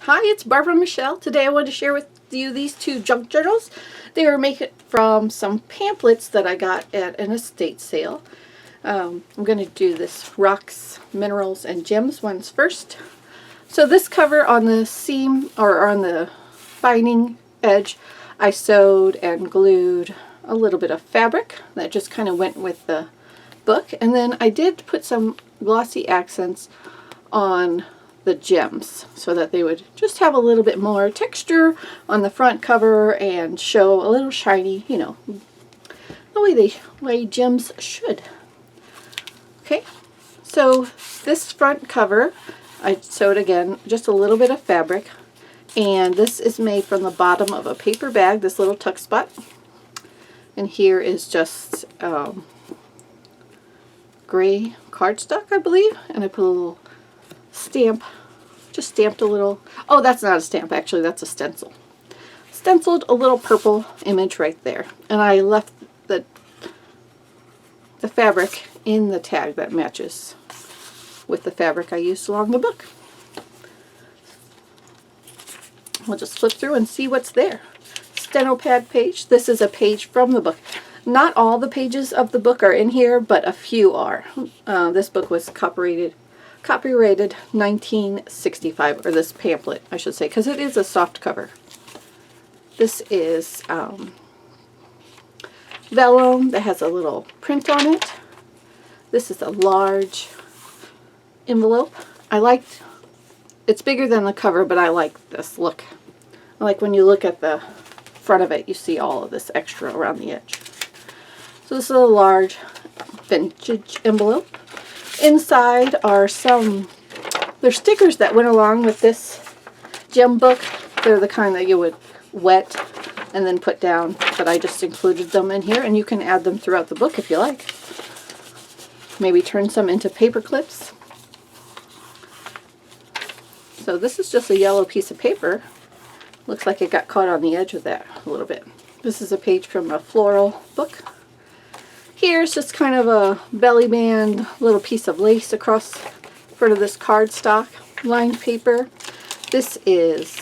Hi, it's BarbaraMichelle. Today I want to share with you these two junk journals. They were made from some pamphlets that I got at an estate sale. I'm going to do this rocks, minerals, and gems ones first. So this cover on the seam or on the binding edge, I sewed and glued a little bit of fabric that just kind of went with the book. And then I did put some glossy accents on the gems so that they would just have a little bit more texture on the front cover and show a little shiny, you know, the way gems should. Okay, so this front cover I sewed again just a little bit of fabric, and this is made from the bottom of a paper bag, this little tuck spot, and here is just gray cardstock, I believe, and I put a little stamp, just stamped a little, oh, that's not a stamp, actually that's a stencil. Stenciled a little purple image right there, and I left the fabric in the tag that matches with the fabric I used along the book. We'll just flip through and see what's there. Steno pad page. This is a page from the book. Not all the pages of the book are in here, but a few are. This book was copyrighted 1965, or this pamphlet, I should say, because it is a soft cover. This is vellum that has a little print on it. This is a large envelope. It's bigger than the cover, but I like this look. I like when you look at the front of it, you see all of this extra around the edge. So this is a large vintage envelope. Inside are there's stickers that went along with this gem book. They're the kind that you would wet and then put down, but I just included them in here, and you can add them throughout the book if you like. Maybe turn some into paper clips. So this is just a yellow piece of paper. Looks like it got caught on the edge of that a little bit. This is a page from a floral book. Here's just kind of a belly band, little piece of lace across front of this cardstock lined paper. This is,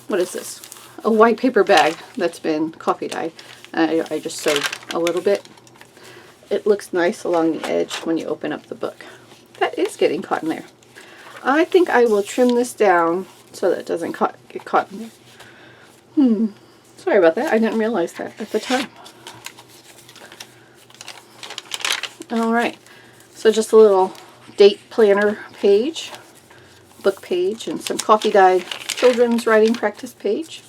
what is this? A white paper bag that's been coffee dyed. I just sewed a little bit. It looks nice along the edge when you open up the book. That is getting caught in there. I think I will trim this down so that it doesn't get caught in there. Sorry about that. I didn't realize that at the time. Alright, so just a little date planner page, book page, and some coffee dyed children's writing practice page.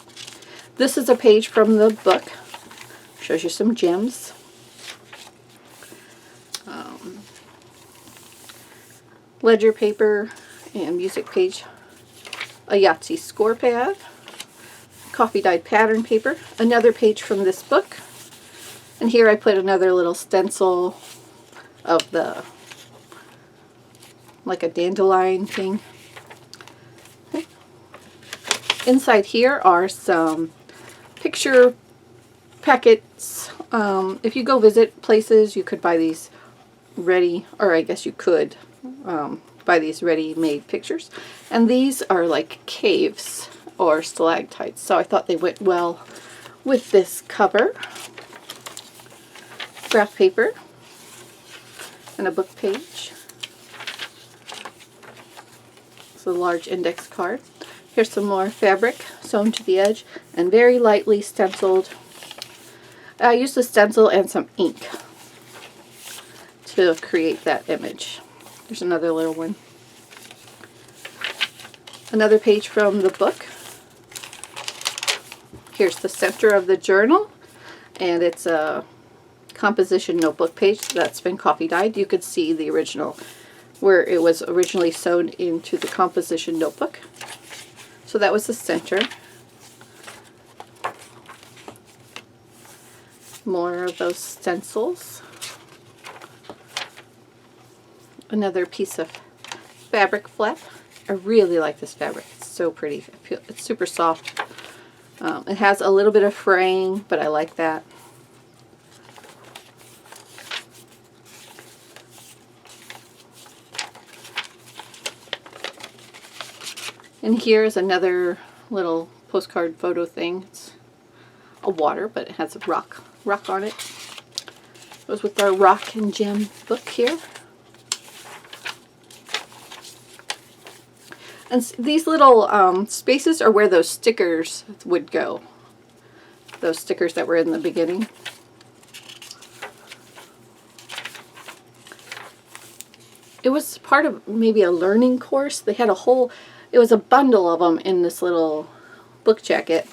This is a page from the book. Shows you some gems. Ledger paper and music page. A Yahtzee score pad. Coffee dyed pattern paper. Another page from this book. And here I put another little stencil of the, like a dandelion thing. Okay. Inside here are some picture packets. If you go visit places, you could buy these ready, or I guess you could buy these ready-made pictures. And these are like caves or stalactites, so I thought they went well with this cover. Graph paper and a book page. It's a large index card. Here's some more fabric sewn to the edge and very lightly stenciled. I used a stencil and some ink to create that image. There's another little one. Another page from the book. Here's the center of the journal, and it's a composition notebook page that's been coffee dyed. You could see the original where it was originally sewn into the composition notebook. So that was the center. More of those stencils. Another piece of fabric flap. I really like this fabric. It's so pretty. It's super soft. It has a little bit of fraying, but I like that. And here is another little postcard photo thing. It's a water, but it has a rock on it. It goes with our rock and gem book here. And these little spaces are where those stickers would go. Those stickers that were in the beginning. It was part of maybe a learning course. They had a whole, it was a bundle of them in this little book jacket.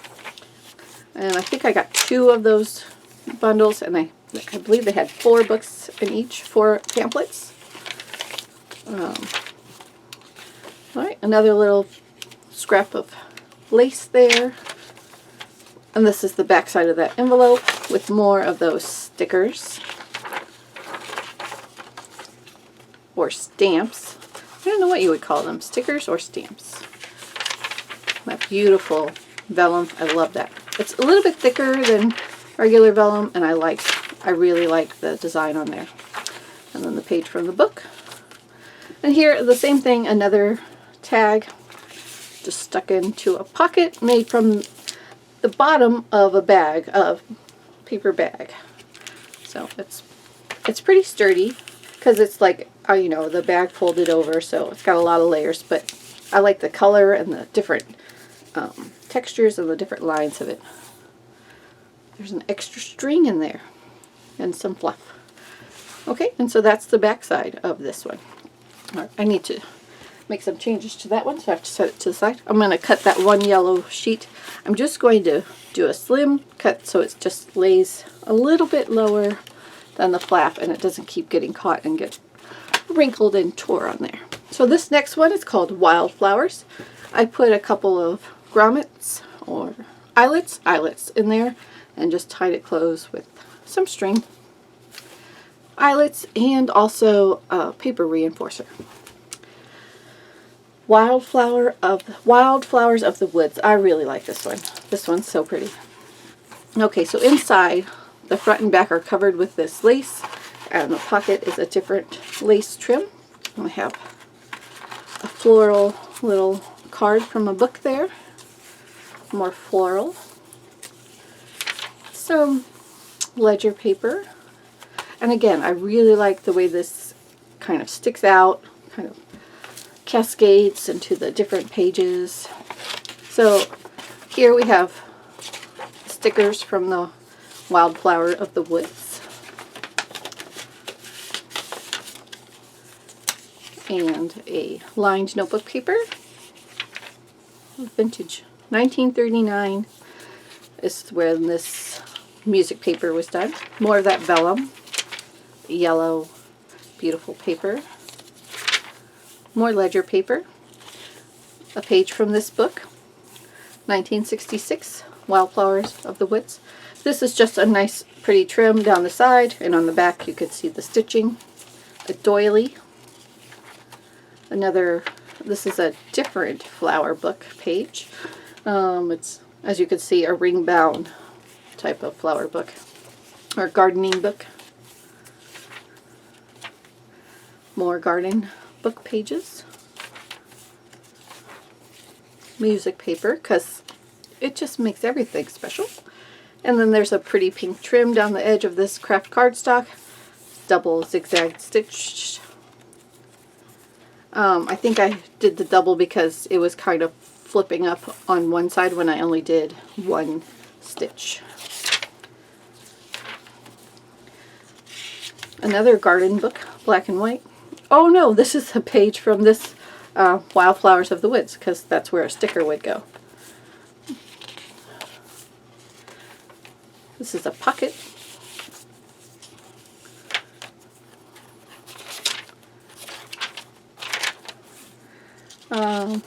And I think I got 2 of those bundles, and I believe they had 4 books in each, 4 pamphlets. Alright, another little scrap of lace there. And this is the back side of that envelope with more of those stickers. Or stamps. I don't know what you would call them, stickers or stamps. That beautiful vellum, I love that. It's a little bit thicker than regular vellum, and I really like the design on there. And then the page from the book. And here, the same thing, another tag just stuck into a pocket made from the bottom of a bag, of paper bag. So it's pretty sturdy because it's like, you know, the bag folded over, so it's got a lot of layers, but I like the color and the different textures and the different lines of it. There's an extra string in there and some fluff. Okay, and so that's the back side of this one. All right, I need to make some changes to that one, so I have to set it to the side. I'm going to cut that one yellow sheet. I'm just going to do a slim cut so it just lays a little bit lower than the flap and it doesn't keep getting caught and get wrinkled and tore on there. So this next one is called Wildflowers. I put a couple of grommets or eyelets in there and just tied it closed with some string. Eyelets and also a paper reinforcer. Wildflowers of the Woods. I really like this one. This one's so pretty. Okay, so inside, the front and back are covered with this lace, and the pocket is a different lace trim. I have a floral little card from a book there. More floral. Some ledger paper. And again, I really like the way this kind of sticks out, kind of cascades into the different pages. So here we have stickers from the Wildflower of the Woods. And a lined notebook paper. Vintage 1939 is when this music paper was done. More of that vellum. Yellow, beautiful paper. More ledger paper. A page from this book. 1966, Wildflowers of the Woods. This is just a nice pretty trim down the side, and on the back you could see the stitching. A doily. This is a different flower book page. It's, as you can see, a ring bound type of flower book or gardening book. More garden book pages. Music paper, because it just makes everything special. And then there's a pretty pink trim down the edge of this craft cardstock. Double zigzag stitched. I think I did the double because it was kind of flipping up on one side when I only did one stitch. Another garden book, black and white. Oh no, this is a page from this Wildflowers of the Woods, because that's where a sticker would go. This is a pocket.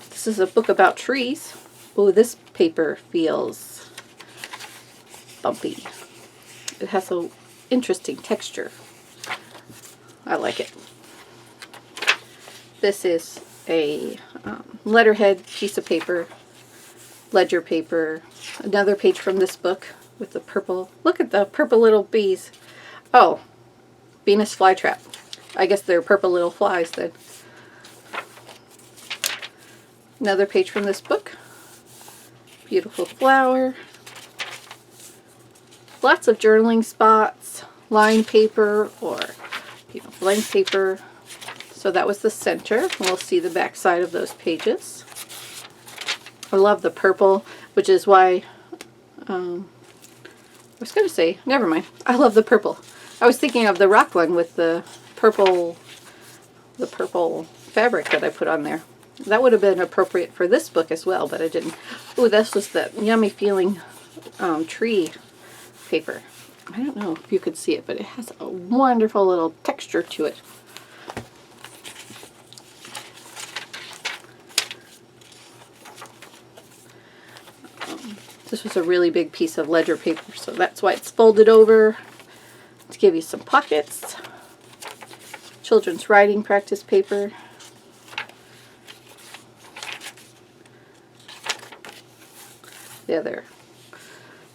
This is a book about trees. Oh, this paper feels bumpy. It has an interesting texture. I like it. This is a letterhead piece of paper, ledger paper, another page from this book with the purple, look at the purple little bees. Oh, Venus flytrap. I guess they're purple little flies then. Another page from this book. Beautiful flower. Lots of journaling spots, lined paper or blank paper. So that was the center. We'll see the back side of those pages. I love the purple, which is why I was going to say, never mind. I love the purple. I was thinking of the rock one with the purple fabric that I put on there. That would have been appropriate for this book as well, but I didn't. Oh, this was that yummy feeling tree paper. I don't know if you could see it, but it has a wonderful little texture to it. This was a really big piece of ledger paper, so that's why it's folded over to give you some pockets. Children's writing practice paper. The other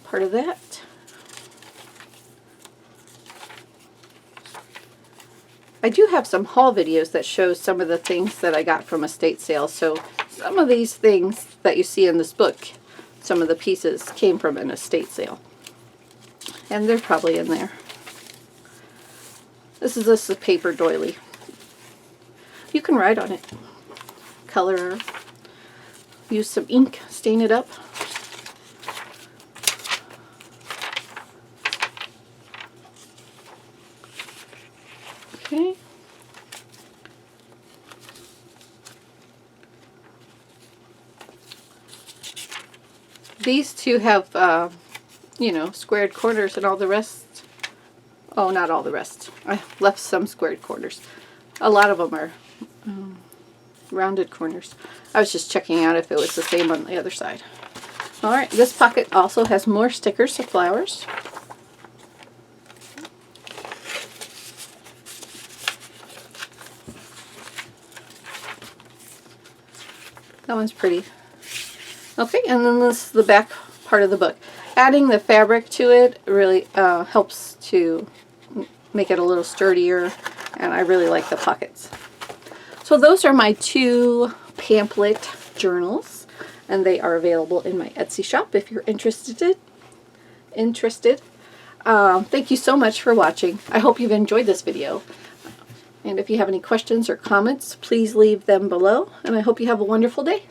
part of that. I do have some haul videos that show some of the things that I got from estate sales. So some of these things that you see in this book, some of the pieces came from an estate sale. And they're probably in there. This is just a paper doily. You can write on it. Color. Use some ink, stain it up. Okay. These two have, you know, squared corners, and all the rest. Oh, not all the rest. I left some squared corners. A lot of them are rounded corners. I was just checking out if it was the same on the other side. Alright, this pocket also has more stickers of flowers. That one's pretty. Okay, and then this is the back part of the book. Adding the fabric to it really helps to make it a little sturdier, and I really like the pockets. So those are my two pamphlet journals, and they are available in my Etsy shop if you're interested. Thank you so much for watching. I hope you've enjoyed this video. And if you have any questions or comments, please leave them below, and I hope you have a wonderful day.